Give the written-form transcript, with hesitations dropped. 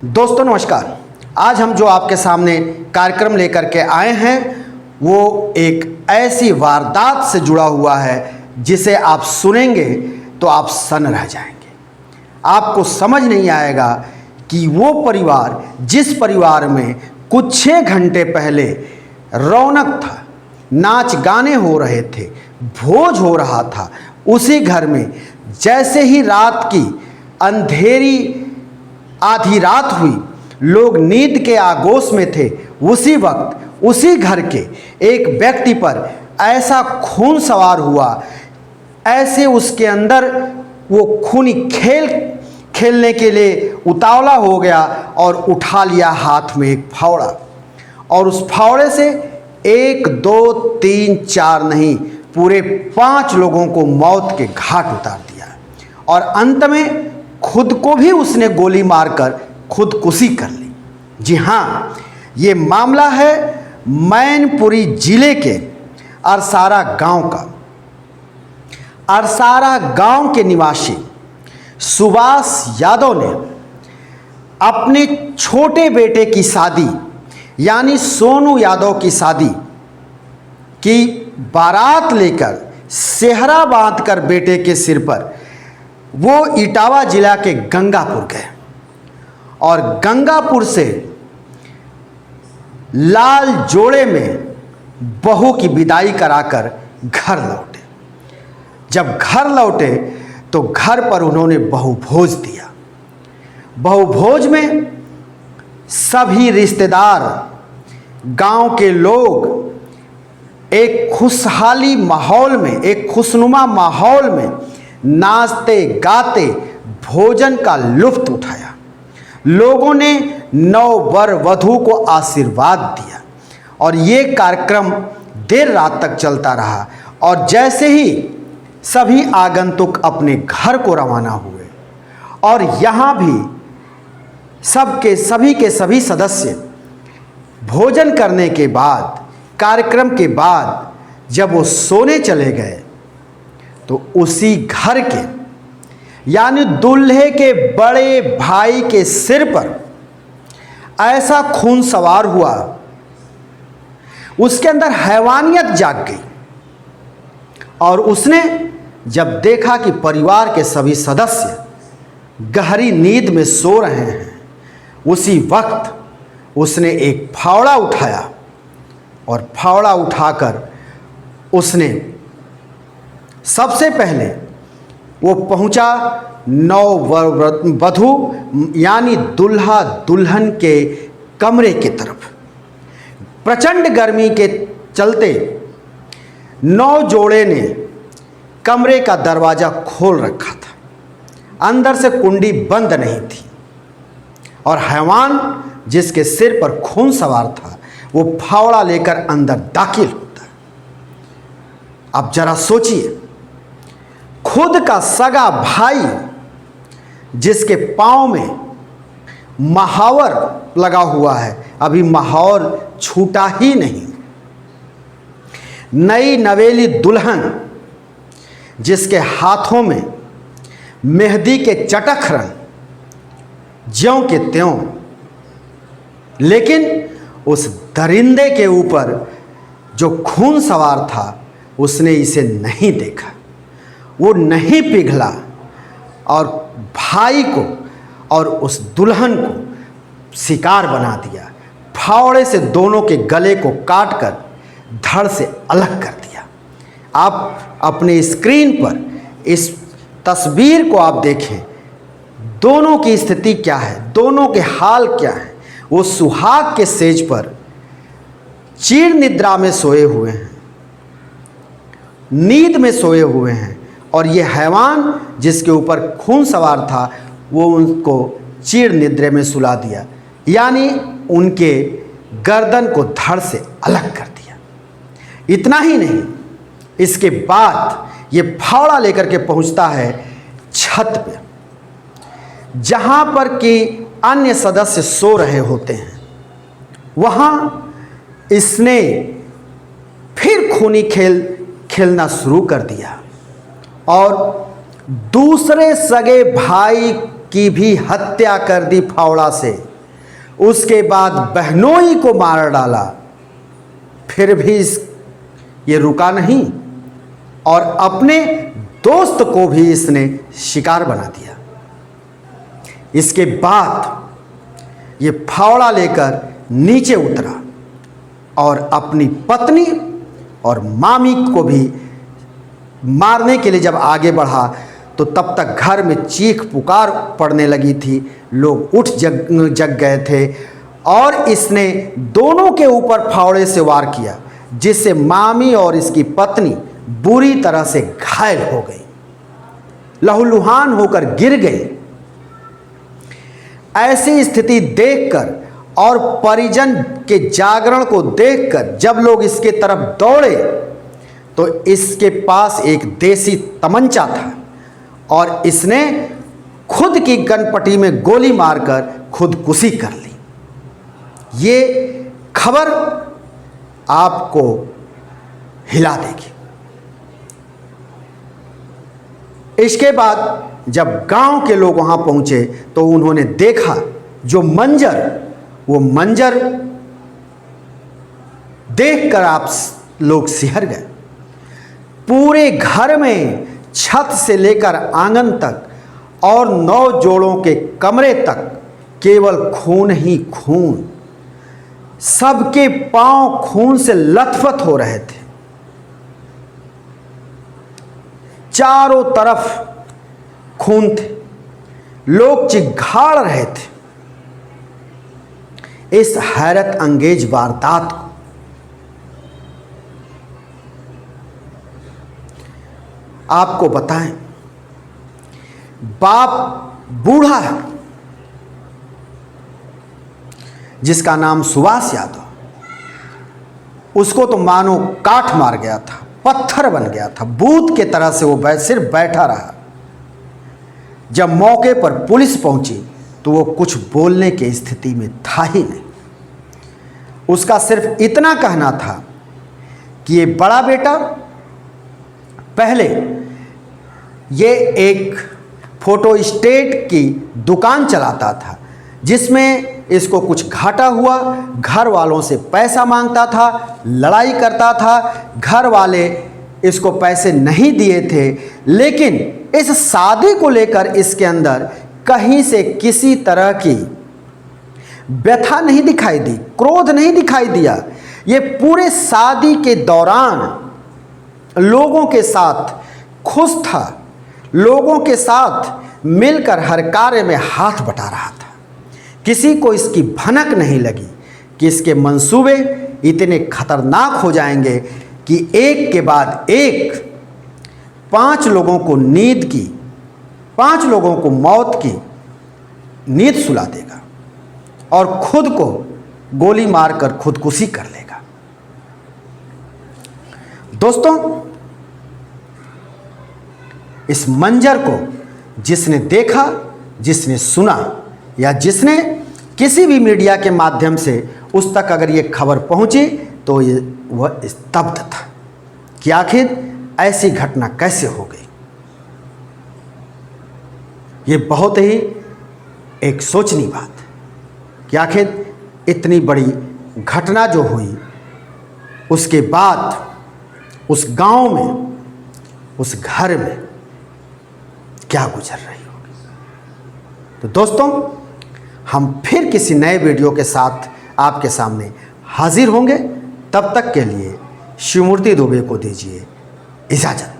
दोस्तों नमस्कार। आज हम जो आपके सामने कार्यक्रम लेकर के आए हैं वो एक ऐसी वारदात से जुड़ा हुआ है जिसे आप सुनेंगे तो आप सन्न रह जाएंगे। आपको समझ नहीं आएगा कि वो परिवार जिस परिवार में कुछ 6 घंटे पहले रौनक था, नाच गाने हो रहे थे, भोज हो रहा था, उसी घर में जैसे ही रात की अंधेरी आधी रात हुई, लोग नींद के आगोश में थे, उसी वक्त उसी घर के एक व्यक्ति पर ऐसा खून सवार हुआ, ऐसे उसके अंदर वो खूनी खेल खेलने के लिए उतावला हो गया और उठा लिया हाथ में एक फावड़ा, और उस फावड़े से 1 2 3 4 नहीं, पूरे 5 लोगों को मौत के घाट उतार दिया। और अंत में खुद को भी उसने गोली मारकर खुदकुशी कर ली। जी हाँ, ये मामला है मैनपुरी जिले के अरसारा गांव का। अरसारा गांव के निवासी सुभाष यादव ने अपने छोटे बेटे की शादी यानी सोनू यादव की शादी की बारात लेकर सेहरा बांधकर बेटे के सिर पर वो इटावा जिला के गंगापुर गए और गंगापुर से लाल जोड़े में बहू की विदाई कराकर घर लौटे। जब घर लौटे तो घर पर उन्होंने बहु भोज दिया। बहु भोज में सभी रिश्तेदार, गांव के लोग एक खुशहाली माहौल में, एक खुशनुमा माहौल में नाचते गाते भोजन का लुत्फ उठाया। लोगों ने नववर वधू को आशीर्वाद दिया और ये कार्यक्रम देर रात तक चलता रहा। और जैसे ही सभी आगंतुक अपने घर को रवाना हुए और यहाँ भी सभी सदस्य भोजन करने के बाद, कार्यक्रम के बाद जब वो सोने चले गए तो उसी घर के यानी दूल्हे के बड़े भाई के सिर पर ऐसा खून सवार हुआ, उसके अंदर हैवानियत जाग गई। और उसने जब देखा कि परिवार के सभी सदस्य गहरी नींद में सो रहे हैं, उसी वक्त उसने एक फावड़ा उठाया और फावड़ा उठाकर उसने सबसे पहले वो पहुंचा नववधू यानी दुल्हा दुल्हन के कमरे की तरफ। प्रचंड गर्मी के चलते नौ जोड़े ने कमरे का दरवाज़ा खोल रखा था, अंदर से कुंडी बंद नहीं थी और हैवान जिसके सिर पर खून सवार था वो फावड़ा लेकर अंदर दाखिल होता है। अब जरा सोचिए, खुद का सगा भाई जिसके पांव में महावर लगा हुआ है, अभी महावर छूटा ही नहीं, नई नवेली दुल्हन जिसके हाथों में मेहंदी के चटक रंग ज्यों के त्यों, लेकिन उस दरिंदे के ऊपर जो खून सवार था उसने इसे नहीं देखा, वो नहीं पिघला और भाई को और उस दुल्हन को शिकार बना दिया। फावड़े से दोनों के गले को काटकर धड़ से अलग कर दिया। आप अपने स्क्रीन पर इस तस्वीर को आप देखें, दोनों की स्थिति क्या है, दोनों के हाल क्या है। वो सुहाग के सेज पर चीर निद्रा में सोए हुए हैं, नींद में सोए हुए हैं, और ये हैवान जिसके ऊपर खून सवार था वो उनको चीर निद्रे में सुला दिया, यानी उनके गर्दन को धड़ से अलग कर दिया। इतना ही नहीं, इसके बाद ये फावड़ा लेकर के पहुंचता है छत पे, जहां पर कि अन्य सदस्य सो रहे होते हैं। वहां इसने फिर खूनी खेल खेलना शुरू कर दिया और दूसरे सगे भाई की भी हत्या कर दी फावड़ा से। उसके बाद बहनोई को मार डाला, फिर भी ये रुका नहीं और अपने दोस्त को भी इसने शिकार बना दिया। इसके बाद ये फावड़ा लेकर नीचे उतरा और अपनी पत्नी और मामी को भी मारने के लिए जब आगे बढ़ा तो तब तक घर में चीख पुकार पड़ने लगी थी, लोग उठ जग गए थे और इसने दोनों के ऊपर फावड़े से वार किया, जिससे मामी और इसकी पत्नी बुरी तरह से घायल हो गई, लहूलुहान होकर गिर गई। ऐसी स्थिति देखकर और परिजन के जागरण को देखकर जब लोग इसके तरफ दौड़े तो इसके पास एक देसी तमंचा था और इसने खुद की गनपटी में गोली मारकर खुदकुशी कर ली। ये खबर आपको हिला देगी। इसके बाद जब गांव के लोग वहां पहुंचे तो उन्होंने देखा जो मंजर, वो मंजर देखकर आप लोग सिहर गए। पूरे घर में छत से लेकर आंगन तक और 9 जोड़ों के कमरे तक केवल खून ही खून, सबके पांव खून से लथपथ हो रहे थे। चारों तरफ खून थे, लोग चिघाड़ रहे थे। इस हैरत अंगेज वारदात को आपको बताएं, बाप बूढ़ा है जिसका नाम सुभाष यादव, उसको तो मानो काठ मार गया था, पत्थर बन गया था, बूत के तरह से वो सिर्फ बैठा रहा। जब मौके पर पुलिस पहुंची तो वो कुछ बोलने की स्थिति में था ही नहीं। उसका सिर्फ इतना कहना था कि ये बड़ा बेटा पहले ये एक फोटो स्टेट की दुकान चलाता था, जिसमें इसको कुछ घाटा हुआ, घर वालों से पैसा मांगता था, लड़ाई करता था, घर वाले इसको पैसे नहीं दिए थे, लेकिन इस शादी को लेकर इसके अंदर कहीं से किसी तरह की व्यथा नहीं दिखाई दी, क्रोध नहीं दिखाई दिया। ये पूरे शादी के दौरान लोगों के साथ खुश था, लोगों के साथ मिलकर हर कार्य में हाथ बटा रहा था। किसी को इसकी भनक नहीं लगी कि इसके मंसूबे इतने खतरनाक हो जाएंगे कि एक के बाद एक 5 लोगों को नींद की, 5 लोगों को मौत की नींद सुला देगा और खुद को गोली मारकर खुदकुशी कर लेगा। दोस्तों, इस मंजर को जिसने देखा, जिसने सुना या जिसने किसी भी मीडिया के माध्यम से उस तक अगर ये खबर पहुंची तो वह स्तब्ध था कि आखिर ऐसी घटना कैसे हो गई। ये बहुत ही एक सोचनी बात कि आखिर इतनी बड़ी घटना जो हुई, उसके बाद उस गांव में, उस घर में क्या गुजर रही होगी। तो दोस्तों, हम फिर किसी नए वीडियो के साथ आपके सामने हाजिर होंगे। तब तक के लिए शिवमूर्ति दुबे को दीजिए इजाज़त।